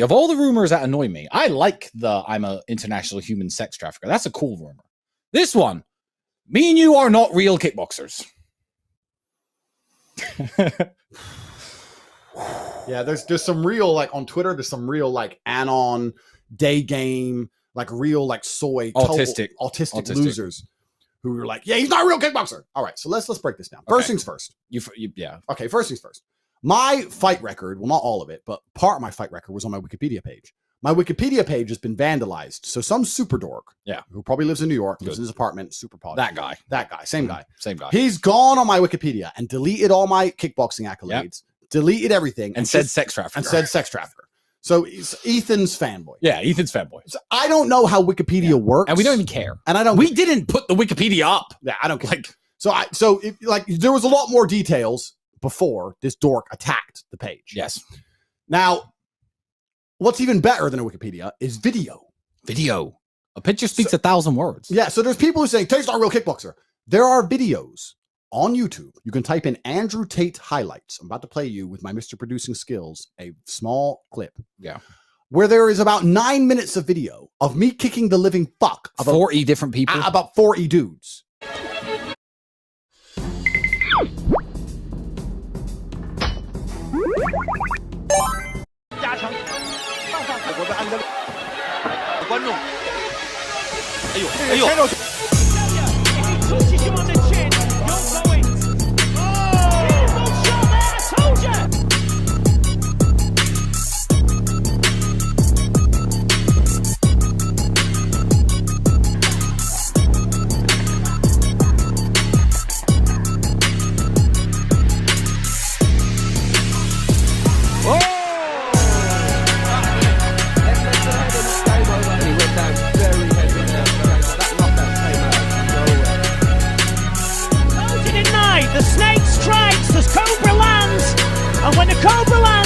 Of all the rumors that annoy me, I like the I'm a international human sex trafficker. That's a cool rumor. This one, me and you are not real kickboxers. Yeah, there's some real, like, on Twitter, there's some real, like, anon, day game, like, real, like, soy, autistic losers who were like, yeah, he's not a real kickboxer. All right, so let's break this down. First things first. Yeah. Okay, first things first. My fight record, well, not all of it, but part of my fight record was on my Wikipedia page. My Wikipedia page has been vandalized. So some super dork, who probably lives in New York, lives in his apartment, super pod. That guy, same guy. He's gone on my Wikipedia and deleted all my kickboxing accolades, deleted everything, and said sex trafficker. So it's Ethan's fanboy. Yeah, Ethan's fanboy. So I don't know how Wikipedia works, and we don't even care. And we didn't put the Wikipedia up. Yeah, I don't care. Like, there was a lot more details before this dork attacked the page. Yes. Now, what's even better than a Wikipedia is video. A picture speaks 1,000 words. Yeah, so there's people who say, Tate's not a real kickboxer. There are videos on YouTube. You can type in Andrew Tate highlights. I'm about to play you with my Mr. Producing skills a small clip. Yeah. Where there is about 9 minutes of video of me kicking the living fuck about 40 different people. About 40 dudes.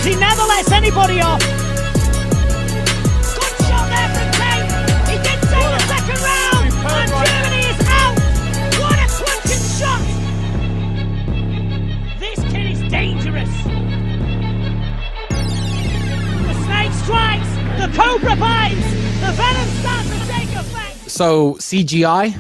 He never lets anybody off. Good shot there from Tate. He did take the second round. And Germany is out. What a crunching shot. This kid is dangerous. The snake strikes. The cobra bites. The venom starts to take effect. So CGI?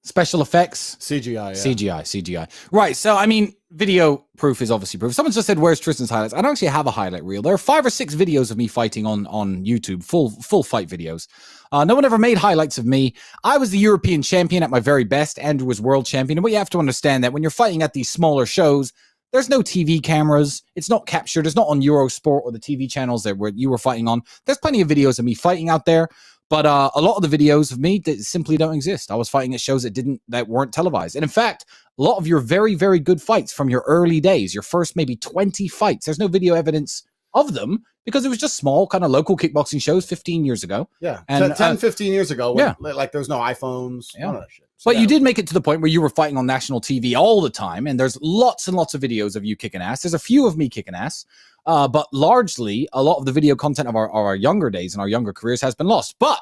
Special effects? CGI, yeah. CGI. Right, so, I mean, video proof is obviously proof. Someone just said, where's Tristan's highlights? I don't actually have a highlight reel. There are 5 or 6 videos of me fighting on YouTube, full fight videos. No one ever made highlights of me. I was the European champion at my very best. Andrew was world champion. And what you have to understand that when you're fighting at these smaller shows, there's no TV cameras. It's not captured. It's not on Eurosport or the TV channels that you were fighting on. There's plenty of videos of me fighting out there. But a lot of the videos of me that simply don't exist. I was fighting at shows that weren't televised. And in fact, a lot of your very, very good fights from your early days, your first maybe 20 fights, there's no video evidence of them because it was just small kind of local kickboxing shows 15 years ago. Yeah, and 10, 15 years ago. When, like there's no iPhones, none of that shit. So, but you did make it to the point where you were fighting on national TV all the time. And there's lots and lots of videos of you kicking ass. There's a few of me kicking ass. But largely, a lot of the video content of our younger days and our younger careers has been lost. But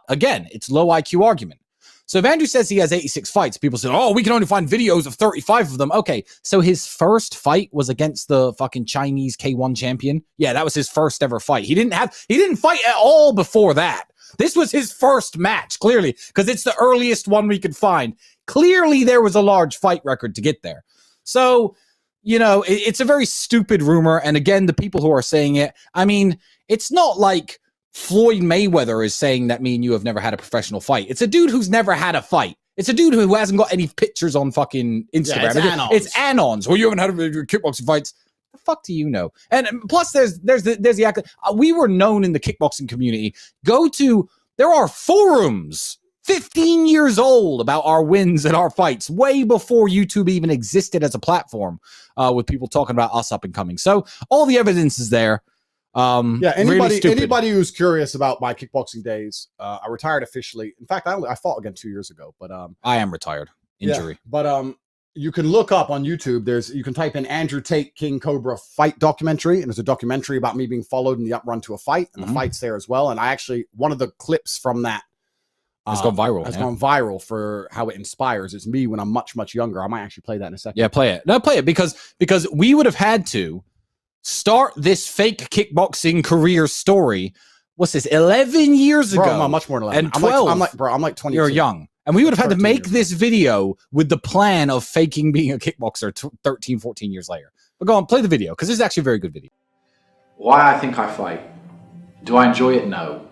again, it's low IQ argument. So if Andrew says he has 86 fights, people say, oh, we can only find videos of 35 of them. Okay, so his first fight was against the fucking Chinese K1 champion. Yeah, that was his first ever fight. He didn't fight at all before that. This was his first match, clearly, because it's the earliest one we could find. Clearly, there was a large fight record to get there. So, you know, it's a very stupid rumor. And again, the people who are saying it, I mean, it's not like Floyd Mayweather is saying that me and you have never had a professional fight. It's a dude who's never had a fight. It's a dude who hasn't got any pictures on fucking Instagram. Yeah, it's anons. Well, you haven't had kickboxing fights. The fuck do you know? And plus, there's the act. We were known in the kickboxing community. There are forums 15 years old about our wins and our fights, way before YouTube even existed as a platform, with people talking about us up and coming. So all the evidence is there. Anybody who's curious about my kickboxing days, I retired officially. In fact, I fought again 2 years ago, but I am retired. Injury. Yeah, but you can look up on YouTube. You can type in Andrew Tate King Cobra fight documentary, and there's a documentary about me being followed in the up run to a fight, and the fight's there as well. And I actually, one of the clips from that has gone viral. Gone viral for how it inspires. It's me when I'm much, much younger. I might actually play that in a second. Yeah, play it. No, play it because we would have had to start this fake kickboxing career story. What's this? 11 years ago. Bro, I'm much more than 11. And 12. I'm like 22. You're young. And we would have had to 13 make years this video with the plan of faking being a kickboxer 13, 14 years later. But go on, play the video, because this is actually a very good video. Why I think I fight. Do I enjoy it? No.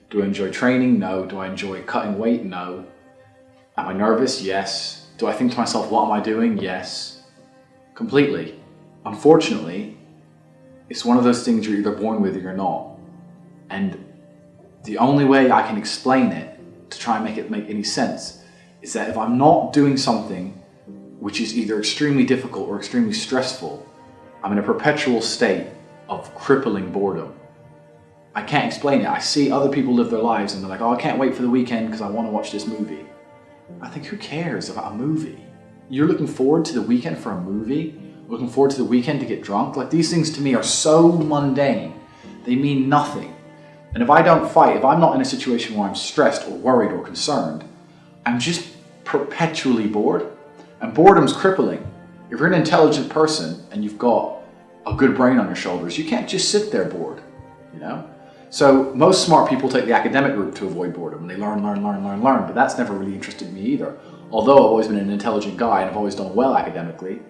Do I enjoy training? No. Do I enjoy cutting weight? No. Am I nervous? Yes. Do I think to myself, what am I doing? Yes. Completely. Unfortunately, it's one of those things you're either born with or you're not. And the only way I can explain it, to try and make it make any sense, is that if I'm not doing something which is either extremely difficult or extremely stressful, I'm in a perpetual state of crippling boredom. I can't explain it. I see other people live their lives and they're like, oh, I can't wait for the weekend because I want to watch this movie. I think, who cares about a movie? You're looking forward to the weekend for a movie? Looking forward to the weekend to get drunk? Like, these things to me are so mundane. They mean nothing. And if I don't fight, if I'm not in a situation where I'm stressed or worried or concerned, I'm just perpetually bored. And boredom's crippling. If you're an intelligent person and you've got a good brain on your shoulders, you can't just sit there bored, you know? So most smart people take the academic route to avoid boredom. They learn, but that's never really interested me either. Although I've always been an intelligent guy and I've always done well academically,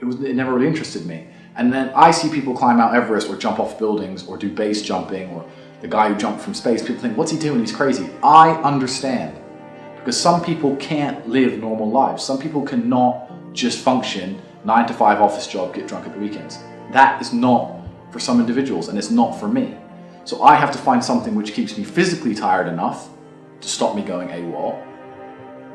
it never really interested me. And then I see people climb Mount Everest or jump off buildings or do base jumping, or the guy who jumped from space. People think, what's he doing? He's crazy. I understand. Because some people can't live normal lives. Some people cannot just function 9 to 5 office job, get drunk at the weekends. That is not for some individuals, and it's not for me. So I have to find something which keeps me physically tired enough to stop me going AWOL,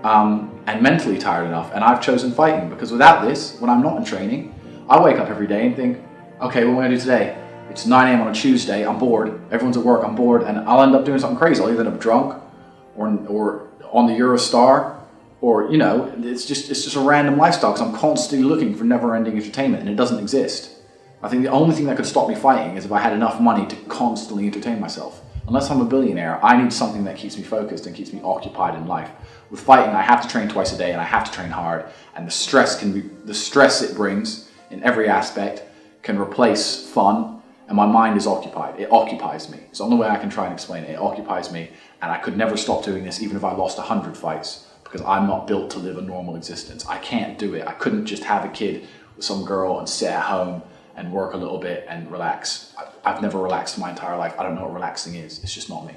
and mentally tired enough. And I've chosen fighting, because without this, when I'm not in training, I wake up every day and think, okay, what am I gonna do today? It's 9 a.m. on a Tuesday, I'm bored, everyone's at work, I'm bored, and I'll end up doing something crazy. I'll either end up drunk or on the Eurostar, or, you know, it's just a random lifestyle, because I'm constantly looking for never-ending entertainment, and it doesn't exist. I think the only thing that could stop me fighting is if I had enough money to constantly entertain myself. Unless I'm a billionaire, I need something that keeps me focused and keeps me occupied in life. With fighting, I have to train twice a day, and I have to train hard, and the stress it brings in every aspect can replace fun, and my mind is occupied. It occupies me. It's the only way I can try and explain it. It occupies me, and I could never stop doing this even if I lost 100 fights, because I'm not built to live a normal existence. I can't do it. I couldn't just have a kid with some girl and sit at home and work a little bit and relax. I've never relaxed my entire life. I don't know what relaxing is. It's just not me.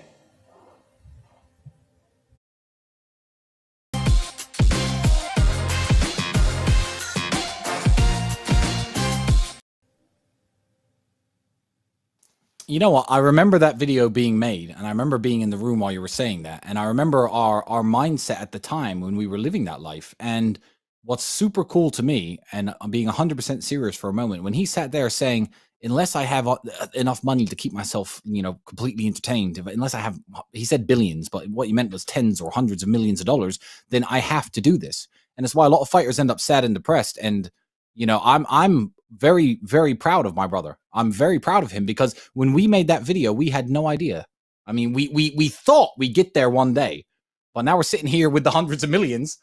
You know what? I remember that video being made, and I remember being in the room while you were saying that. And I remember our mindset at the time when we were living that life. And what's super cool to me, and I'm being 100% serious for a moment, when he sat there saying, unless I have enough money to keep myself, you know, completely entertained, unless I have, he said billions, but what he meant was tens or hundreds of millions of dollars, then I have to do this. And that's why a lot of fighters end up sad and depressed. And, you know, I'm very, very proud of my brother. I'm very proud of him, because when we made that video, we had no idea. I mean, we thought we'd get there one day, but now we're sitting here with the hundreds of millions,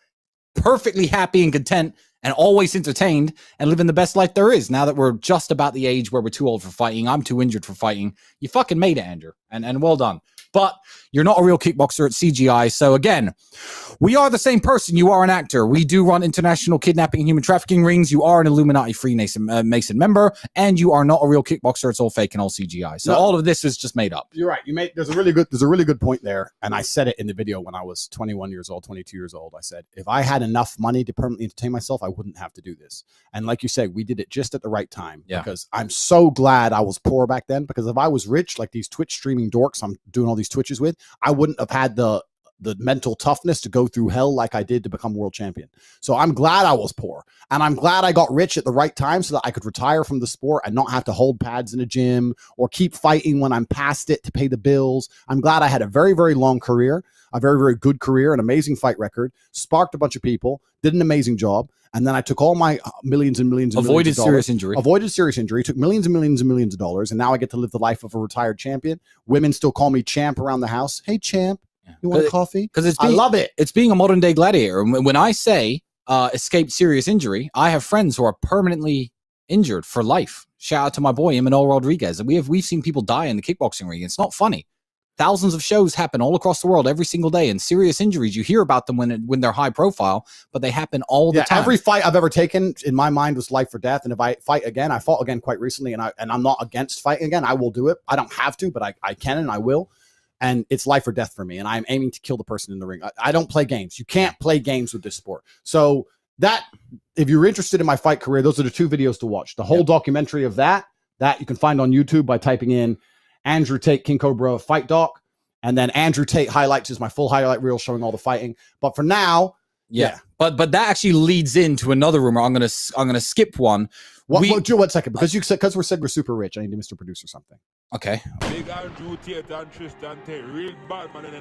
perfectly happy and content and always entertained and living the best life there is, now that we're just about the age where we're too old for fighting. I'm too injured for fighting. You fucking made it, Andrew, and well done. But you're not a real kickboxer at CGI. So again, we are the same person. You are an actor. We do run international kidnapping and human trafficking rings. You are an Illuminati Freemason member, and you are not a real kickboxer. It's all fake and all CGI. So all of this is just made up. You're right. There's a really good point there. And I said it in the video when I was 21 years old, 22 years old. I said, if I had enough money to permanently entertain myself, I wouldn't have to do this. And like you said, we did it just at the right time. Yeah. Because I'm so glad I was poor back then, because if I was rich, like these Twitch streaming dorks I'm doing all these Twitches with, I wouldn't have had the mental toughness to go through hell like I did to become world champion. So I'm glad I was poor, and I'm glad I got rich at the right time so that I could retire from the sport and not have to hold pads in a gym or keep fighting when I'm past it to pay the bills. I'm glad I had a very, very long career, a very, very good career, an amazing fight record, sparked a bunch of people, did an amazing job. And then I took all my millions and millions and avoided serious injury, took millions and millions and millions of dollars. And now I get to live the life of a retired champion. Women still call me champ around the house. Hey, champ, you want coffee? Because I love it. It's being a modern day gladiator. When I say escaped serious injury, I have friends who are permanently injured for life. Shout out to my boy Emmanuel Rodriguez. We've seen people die in the kickboxing ring. It's not funny. Thousands of shows happen all across the world every single day, and serious injuries, you hear about them when they're high profile, but they happen all the time. Every fight I've ever taken in my mind was life or death. And if I fight again, I fought again quite recently, and I'm not against fighting again. I will do it. I don't have to, but I can and I will. And it's life or death for me. And I'm aiming to kill the person in the ring. I don't play games. You can't play games with this sport. So that, if you're interested in my fight career, those are the 2 videos to watch. The whole documentary of that you can find on YouTube by typing in Andrew Tate King Cobra fight doc, and then Andrew Tate highlights is my full highlight reel showing all the fighting. But for now, but that actually leads into another rumor. I'm gonna skip one. One second, because we're super rich. I need to Mr. Producer something. Okay. Big Andrew Tate and Tristan Tate, real bad man in